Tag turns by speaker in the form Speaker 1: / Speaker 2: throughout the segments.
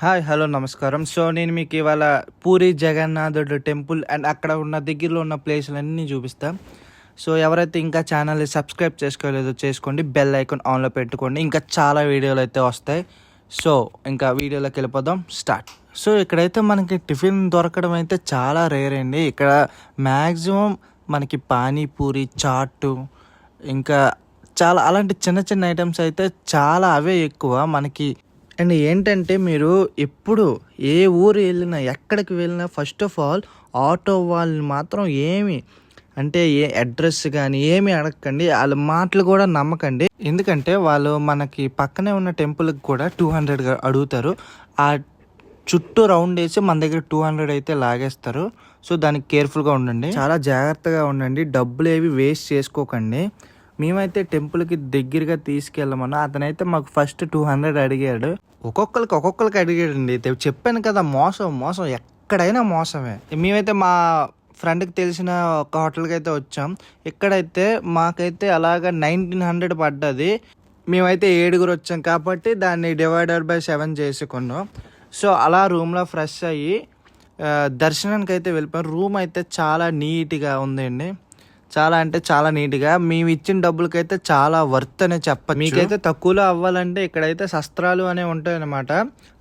Speaker 1: Hi hello నమస్కారం. So నేను మీకు ఇవాళ పూరి జగన్నాథుడు టెంపుల్ అండ్ అక్కడ ఉన్న దగ్గరలో ఉన్న ప్లేస్లన్నీ చూపిస్తాం. సో ఎవరైతే ఇంకా ఛానల్ని సబ్స్క్రైబ్ చేసుకోలేదో చేసుకోండి, బెల్ ఐకాన్ ఆన్లో పెట్టుకోండి. ఇంకా చాలా వీడియోలు అయితే వస్తాయి. సో ఇంకా వీడియోలోకి వెళ్ళిపోదాం, స్టార్ట్. సో ఇక్కడైతే మనకి టిఫిన్ దొరకడం అయితే చాలా రేర్ అండి. ఇక్కడ మ్యాక్సిమం మనకి పానీపూరి, చాటు, ఇంకా చాలా అలాంటి చిన్న చిన్న ఐటమ్స్ అయితే చాలా అవే ఎక్కువ మనకి. అండ్ ఏంటంటే మీరు ఎప్పుడు ఏ ఊరు వెళ్ళినా ఎక్కడికి వెళ్ళినా ఫస్ట్ ఆఫ్ ఆల్ ఆటో వాళ్ళని మాత్రం అంటే ఏ అడ్రస్ కానీ ఏమీ అడగకండి, వాళ్ళ మాటలు కూడా నమ్మకండి. ఎందుకంటే వాళ్ళు మనకి పక్కనే ఉన్న టెంపుల్కి కూడా 200 అడుగుతారు. ఆ చుట్టూ రౌండ్ వేసి మన దగ్గర 200 అయితే లాగేస్తారు. సో దానికి కేర్ఫుల్గా ఉండండి, చాలా జాగ్రత్తగా ఉండండి, డబ్బులు ఏవి వేస్ట్ చేసుకోకండి. మేమైతే టెంపుల్కి దగ్గరగా తీసుకెళ్ళమన్నా అతనైతే మాకు ఫస్ట్ 200 అడిగాడు. ఒక్కొక్కరికి అడిగాడండి. చెప్పాను కదా, మోసం ఎక్కడైనా మోసమే. మేమైతే మా ఫ్రెండ్కి తెలిసిన ఒక హోటల్కి అయితే వచ్చాం. ఇక్కడైతే మాకైతే అలాగా 1900 పడ్డది. మేమైతే 7 వచ్చాం కాబట్టి దాన్ని డివైడెడ్/7 చేసుకున్నాం. సో అలా రూమ్లో ఫ్రెష్ అయ్యి దర్శనానికి అయితే వెళ్ళిపోయాం. రూమ్ అయితే చాలా నీట్గా ఉందండి, చాలా అంటే చాలా నీట్గా. మేము ఇచ్చిన డబ్బులకైతే చాలా వర్త్ అనే చెప్పచ్చు. మీకైతే తక్కువలో అవ్వాలంటే ఇక్కడైతే శస్త్రాలు అనేవి ఉంటాయి అన్నమాట.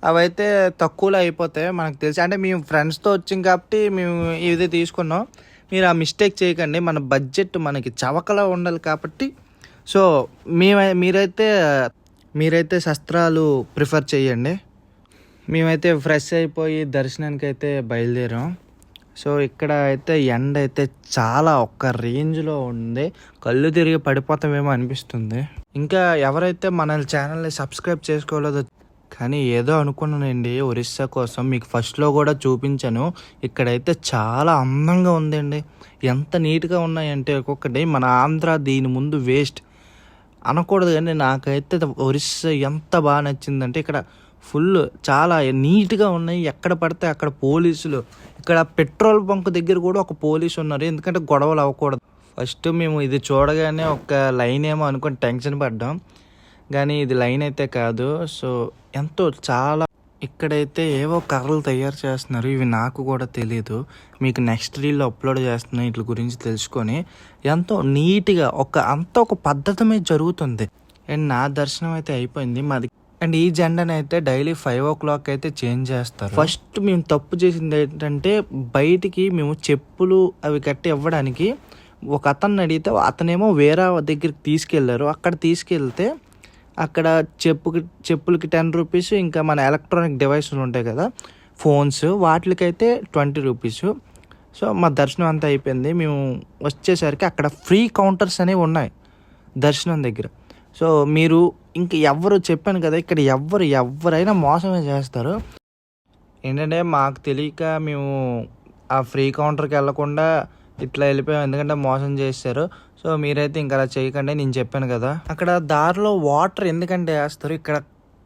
Speaker 1: అవైతే తక్కువలో అయిపోతాయి మనకు తెలిసి. అంటే మేము ఫ్రెండ్స్తో వచ్చాం కాబట్టి మేము ఇది తీసుకున్నాం. మీరు ఆ మిస్టేక్ చేయకండి, మన బడ్జెట్ మనకి చవకలో ఉండాలి కాబట్టి. సో మీరైతే శస్త్రాలు ప్రిఫర్ చేయండి. మేమైతే ఫ్రెష్ అయిపోయి దర్శనానికి అయితే బయలుదేరాం. సో ఇక్కడ అయితే ఎండ అయితే చాలా ఒక్క రేంజ్లో ఉంది, కళ్ళు తిరిగి పడిపోతామేమో అనిపిస్తుంది. ఇంకా ఎవరైతే మన ఛానల్ని సబ్స్క్రైబ్ చేసుకోలేదో కానీ ఏదో అనుకున్నానండి ఒరిస్సా కోసం, మీకు ఫస్ట్లో కూడా చూపించాను. ఇక్కడైతే చాలా అందంగా ఉందండి, ఎంత నీట్గా ఉన్నాయంటే ఒక్కొక్కటి. మన ఆంధ్ర దీని ముందు వేస్ట్ అనకూడదు, కానీ నాకైతే ఒరిస్సా ఎంత బాగా నచ్చిందంటే ఇక్కడ ఫుల్ చాలా నీట్గా ఉన్నాయి. ఎక్కడ పడితే అక్కడ పోలీసులు, ఇక్కడ పెట్రోల్ బంక్ దగ్గర కూడా ఒక పోలీసు ఉన్నారు, ఎందుకంటే గొడవలు అవ్వకూడదు. ఫస్ట్ మేము ఇది చూడగానే ఒక లైన్ ఏమో అనుకుని టెన్షన్ పడ్డాం, కానీ ఇది లైన్ అయితే కాదు. సో ఎంతో చాలా ఇక్కడైతే ఏవో కర్రలు తయారు చేస్తున్నారు, ఇవి నాకు కూడా తెలీదు. మీకు నెక్స్ట్ రీల్లో అప్లోడ్ చేస్తున్నాను వీటి గురించి తెలుసుకొని. ఎంతో నీట్గా ఒక పద్ధతి మీద జరుగుతుంది. అండ్ నా దర్శనం అయితే అయిపోయింది మాది. అండ్ ఈ జెండాని అయితే డైలీ 5 o'clock అయితే చేంజ్ చేస్తారు. ఫస్ట్ మేము తప్పు చేసింది ఏంటంటే బయటికి మేము చెప్పులు అవి కట్టి ఇవ్వడానికి ఒక అతన్ని అడిగితే అతనేమో వేరే దగ్గరికి తీసుకెళ్లారు. అక్కడ తీసుకెళ్తే అక్కడ చెప్పులకి 10 రూపీస్, ఇంకా మన ఎలక్ట్రానిక్ డివైసులు ఉంటాయి కదా ఫోన్స్, వాటికైతే 20 రూపీస్. సో మా దర్శనం అంతా అయిపోయింది. మేము వచ్చేసరికి అక్కడ ఫ్రీ కౌంటర్స్ అనేవి ఉన్నాయి దర్శనం దగ్గర. సో మీరు ఇంక చెప్పాను కదా, ఇక్కడ ఎవరైనా మోసమే చేస్తారు. ఏంటంటే మాకు తెలియక మేము ఆ ఫ్రీ కౌంటర్కి వెళ్ళకుండా ఇట్లా వెళ్ళిపోయాం, ఎందుకంటే మోసం చేస్తారు. సో మీరైతే ఇంకా అలా చేయకండి, నేను చెప్పాను కదా. అక్కడ దారిలో వాటర్ ఎందుకంటే వేస్తారు, ఇక్కడ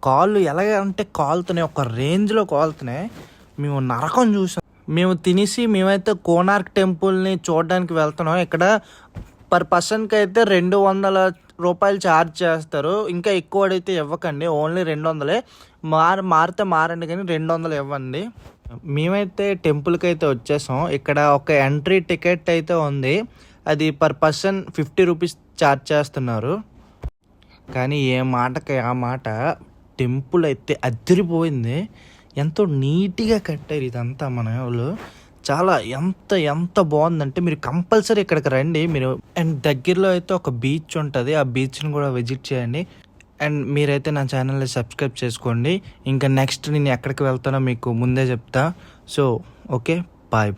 Speaker 1: కాళ్ళు ఎలాగంటే కాలుతున్నాయి, ఒక రేంజ్లో కాలుతున్నాయి. మేము నరకం చూసాం. మేము తినేసి మేమైతే కోనార్క్ టెంపుల్ని చూడడానికి వెళ్తున్నాం. ఇక్కడ పర్ పర్సన్కి అయితే 200 రూపాయలు ఛార్జ్ చేస్తారు. ఇంకా ఎక్కువ అడిగితే ఇవ్వకండి, ఓన్లీ 200. మారితే మారండి, కానీ 200 ఇవ్వండి. మేమైతే టెంపుల్కి అయితే వచ్చేసాం. ఇక్కడ ఒక ఎంట్రీ టికెట్ అయితే ఉంది, అది పర్ పర్సన్ 50 రూపీస్ ఛార్జ్ చేస్తున్నారు. కానీ ఏ మాటకి ఆ మాట టెంపుల్ అయితే అదిరిపోయింది, ఎంతో నీట్గా కట్టారు ఇదంతా మన వాళ్ళు. చాలా ఎంత బాగుందంటే మీరు కంపల్సరీ ఇక్కడికి రండి మీరు. అండ్ దగ్గరలో అయితే ఒక బీచ్ ఉంటుంది, ఆ బీచ్ని కూడా విజిట్ చేయండి. అండ్ మీరైతే నా ఛానల్ని సబ్స్క్రైబ్ చేసుకోండి. ఇంకా నెక్స్ట్ నేను ఎక్కడికి వెళ్తానో మీకు ముందే చెప్తా. So okay, bye.